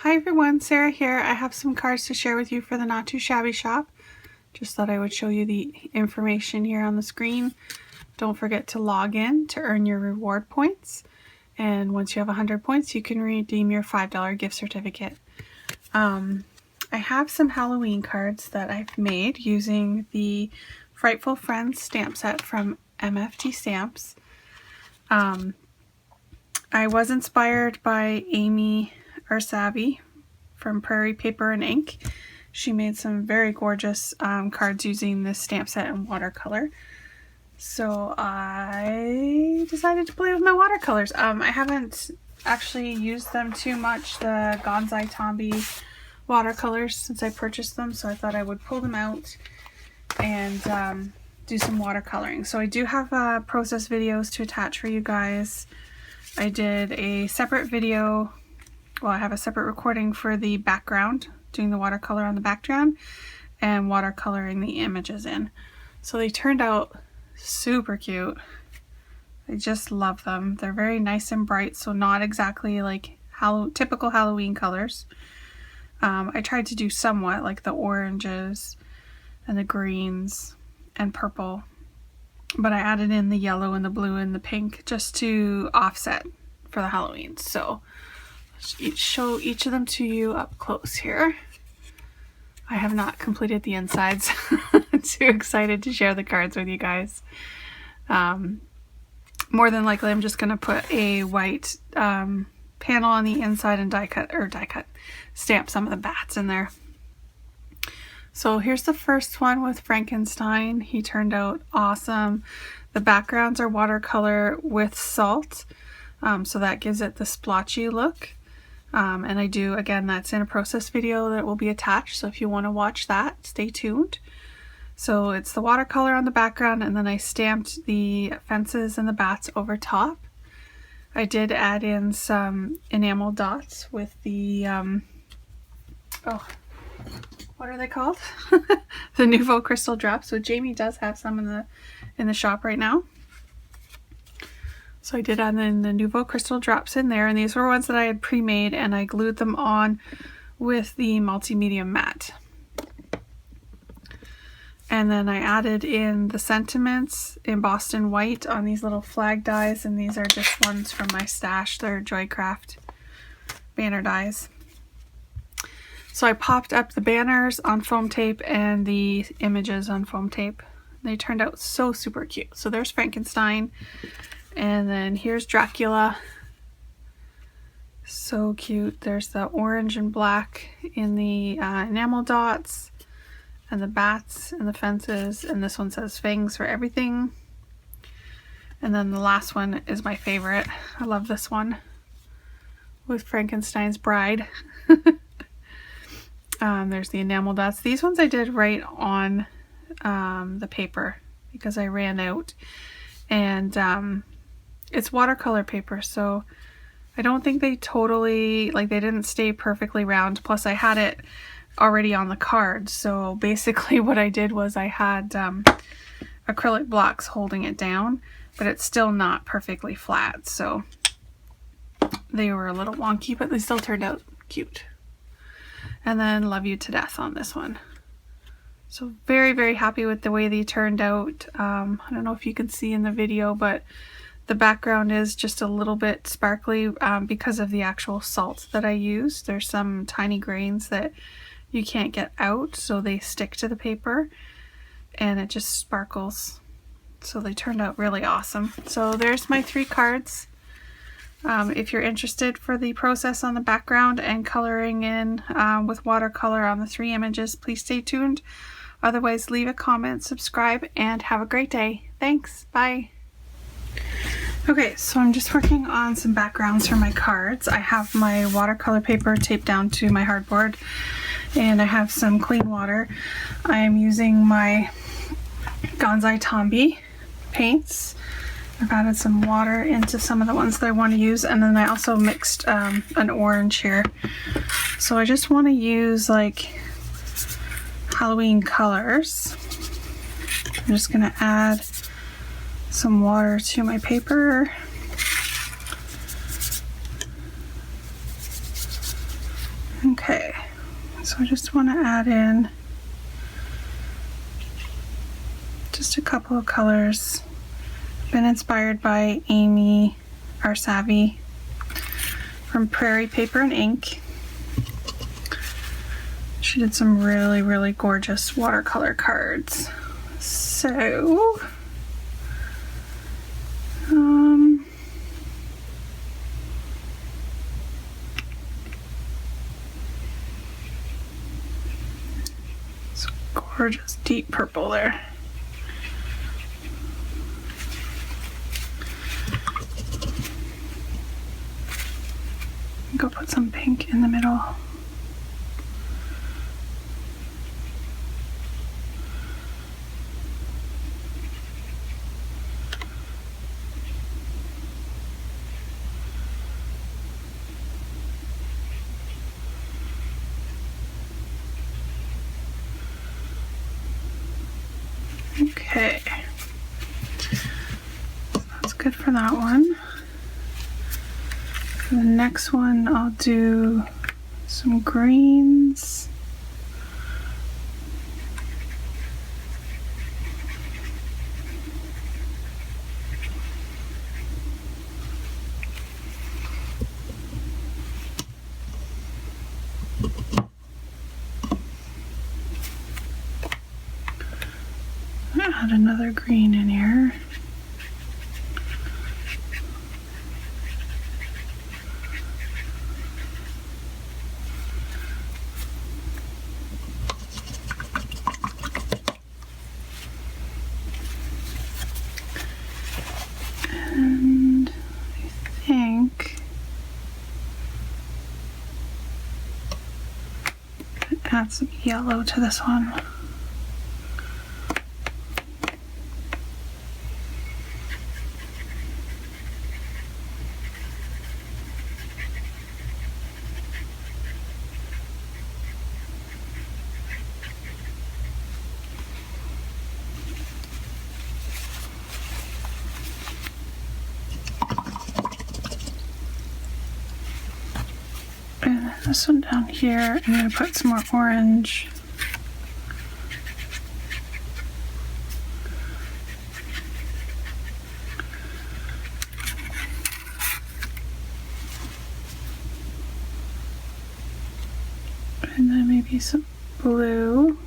Hi everyone, Sarah here. I have some cards to share with you for the Not2Shabby shop. Just thought I would show you the information here on the screen. Don't forget to log in to earn your reward points. And once you have 100 points, you can redeem your $5 gift certificate. I have some Halloween cards that I've made using the Frightful Friends stamp set from MFT Stamps. I was inspired by AmyRsavy from Prairie Paper Ink. She made some very gorgeous cards using this stamp set in watercolor. So I decided to play with my watercolors. I haven't actually used them too much, the Not2Shabby watercolors, since I purchased them, so I thought I would pull them out and do some watercoloring. So I do have process videos to attach for you guys. I did a separate video, well, I have a separate recording for the background, doing the watercolor on the background and watercoloring the images in. So they turned out super cute. I just love them. They're very nice and bright, so not exactly like typical Halloween colors. I tried to do somewhat like the oranges and the greens and purple, but I added in the yellow and the blue and the pink just to offset for the Halloween. So let's show each of them to you up close here. I have not completed the insides. I'm too excited to share the cards with you guys. More than likely I'm just going to put a white panel on the inside and die cut stamp some of the bats in there. So here's the first one with Frankenstein. He turned out awesome. The backgrounds are watercolor with salt, so that gives it the splotchy look. And I do, again, that's in a process video that will be attached, so if you want to watch that, stay tuned. So it's the watercolor on the background, and then I stamped the fences and the bats over top. I did add in some enamel dots with the, what are they called? The Nouveau crystal drops. So Jamie does have some in the shop right now. So I did add in the Nouveau crystal drops in there, and these were ones that I had pre-made, and I glued them on with the multimedia mat. And then I added in the sentiments embossed in white on these little flag dies, and these are just ones from my stash. They're Joycraft banner dies. So I popped up the banners on foam tape and the images on foam tape. They turned out so super cute. So there's Frankenstein, and then here's Dracula. So cute. There's the orange and black in the enamel dots, and the bats and the fences, and this one says fangs for everything. And then the last one is my favorite. I love this one with Frankenstein's bride. There's the enamel dots. These ones I did right on the paper because I ran out, and it's watercolor paper, so I don't think they totally, like, they didn't stay perfectly round. Plus I had it already on the card, so basically what I did was I had acrylic blocks holding it down, but it's still not perfectly flat, so they were a little wonky, but they still turned out cute. And then Love You to Death on this one. So very, very happy with the way they turned out. I don't know if you can see in the video, but the background is just a little bit sparkly because of the actual salt that I used. There's some tiny grains that you can't get out, so they stick to the paper and it just sparkles. So they turned out really awesome. So there's my 3 cards. If you're interested for the process on the background and coloring in with watercolor on the 3 images, please stay tuned. Otherwise, leave a comment, subscribe, and have a great day. Thanks. Bye. Okay, so I'm just working on some backgrounds for my cards. I have my watercolor paper taped down to my hardboard, and I have some clean water. I am using my Not2Shabby paints. I've added some water into some of the ones that I want to use, and then I also mixed an orange here. So I just want to use like Halloween colors. I'm just going to add some water to my paper. Okay, so I just want to add in just a couple of colors. Been inspired by AmyRsavy from Prairie Paper and Ink. She did some really, really gorgeous watercolor cards. So, it's a gorgeous deep purple there. Go put some pink in the middle. Okay, that's good for that one. For the next one, I'll do some greens. Add another green in here. And I think add some yellow to this one. And this one down here, I'm going to put some more orange. And then maybe some blue.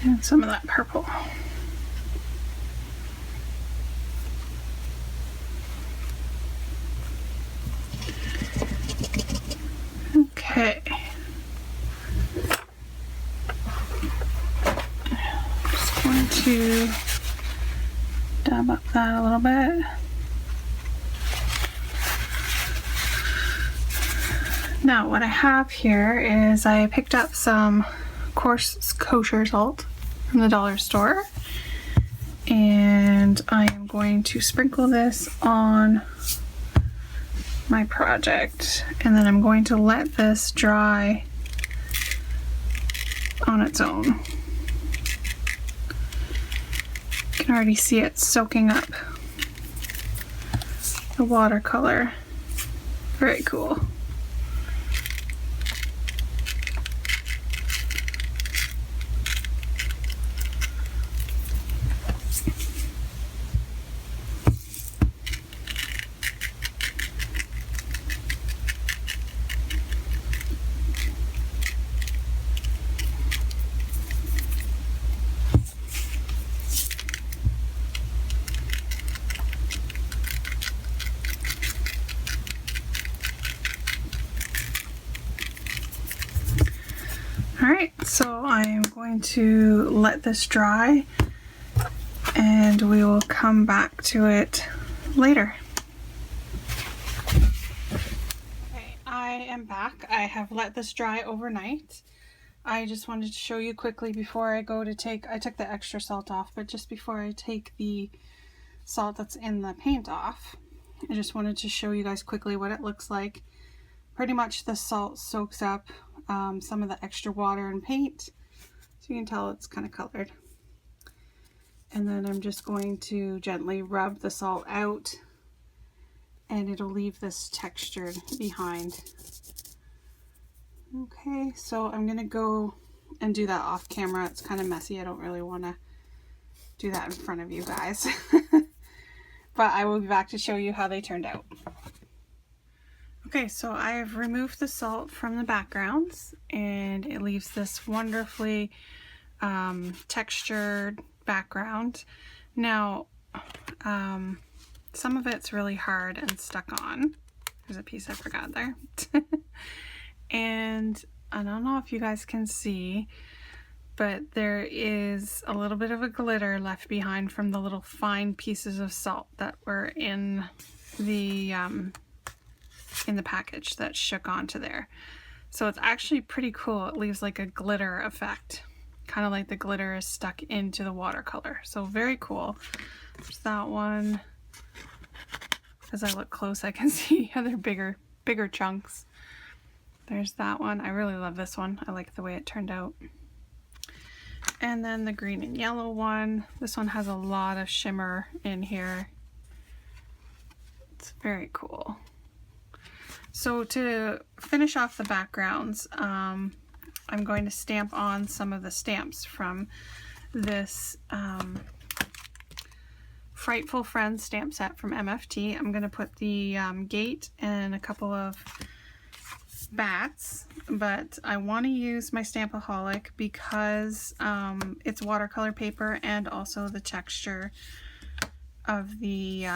And some of that purple. Okay. Just going to dab up that a little bit. Now what I have here is I picked up some coarse kosher salt from the dollar store, and I am going to sprinkle this on my project, and then I'm going to let this dry on its own. You can already see it soaking up the watercolor. Very cool. Alright, so I am going to let this dry and we will come back to it later. Okay, I am back. I have let this dry overnight. I just wanted to show you quickly before I go to I took the extra salt off, but just before I take the salt that's in the paint off, I just wanted to show you guys quickly what it looks like pretty much the salt soaks up some of the extra water and paint, so you can tell it's kind of colored. And then I'm just going to gently rub the salt out, and it'll leave this textured behind. Okay, so I'm gonna go and do that off camera. It's kind of messy. I don't really want to do that in front of you guys. But I will be back to show you how they turned out. Okay, so I have removed the salt from the backgrounds, and it leaves this wonderfully textured background. Now, some of it's really hard and stuck on. There's a piece I forgot there. And I don't know if you guys can see, but there is a little bit of a glitter left behind from the little fine pieces of salt that were in the package that shook onto there. So it's actually pretty cool. It leaves like a glitter effect, kind of like the glitter is stuck into the watercolor. So very cool. There's that one. As I look close, I can see how they're bigger chunks. There's that one. I really love this one. I like the way it turned out. And then the green and yellow one. This one has a lot of shimmer in here. It's very cool. So to finish off the backgrounds, I'm going to stamp on some of the stamps from this Frightful Friends stamp set from MFT. I'm going to put the gate and a couple of bats, but I want to use my Stampaholic because it's watercolor paper and also the texture of the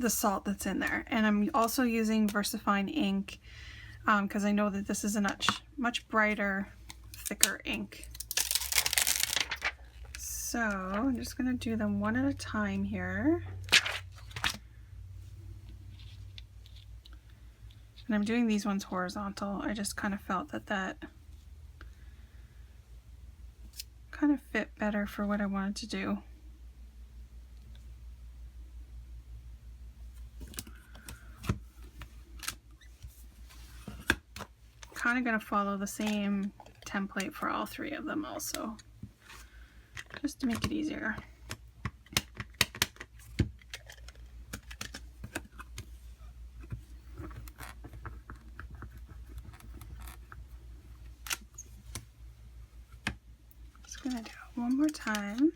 salt that's in there. And I'm also using VersaFine ink because I know that this is a much brighter, thicker ink. So I'm just going to do them one at a time here. And I'm doing these ones horizontal. I just kind of felt that kind of fit better for what I wanted to do. Kind of going to follow the same template for all three of them also, just to make it easier. Just going to do it one more time.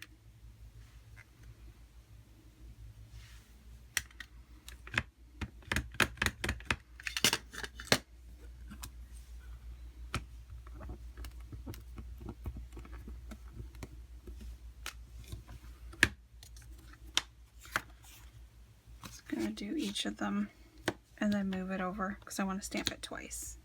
Going to do each of them and then move it over because I want to stamp it twice.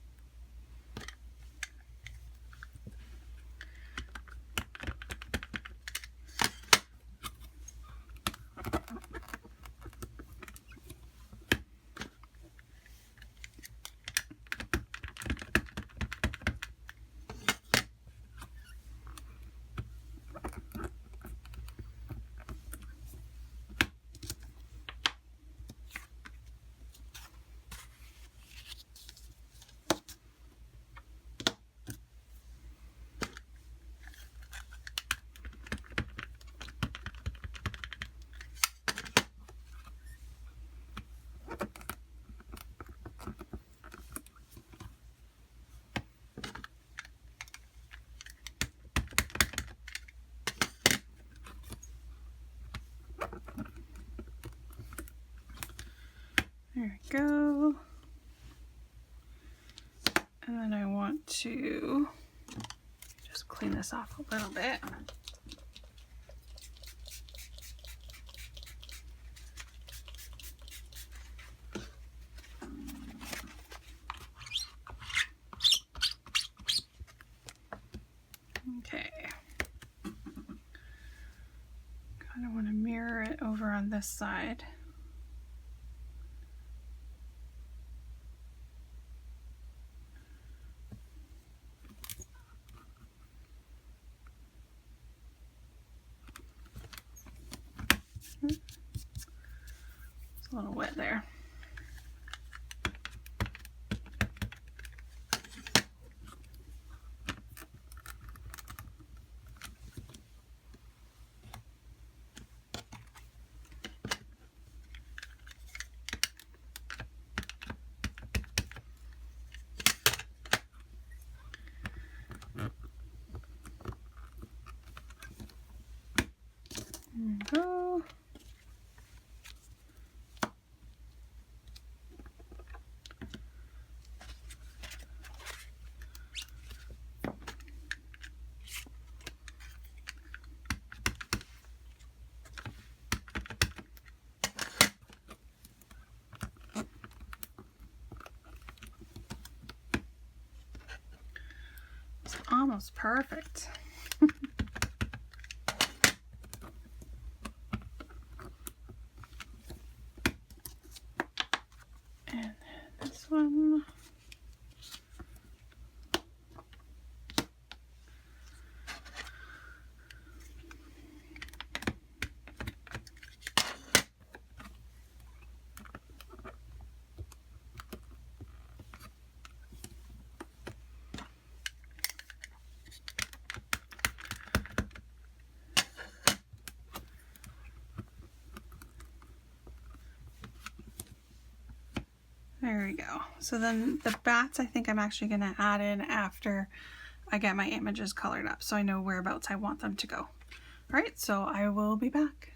There we go. And then I want to just clean this off a little bit. Okay. Kind of want to mirror it over on this side. It's a little wet there. we go. It's almost perfect. And this one. There we go. So then the bats, I think I'm actually going to add in after I get my images colored up so I know whereabouts I want them to go. All right, so I will be back.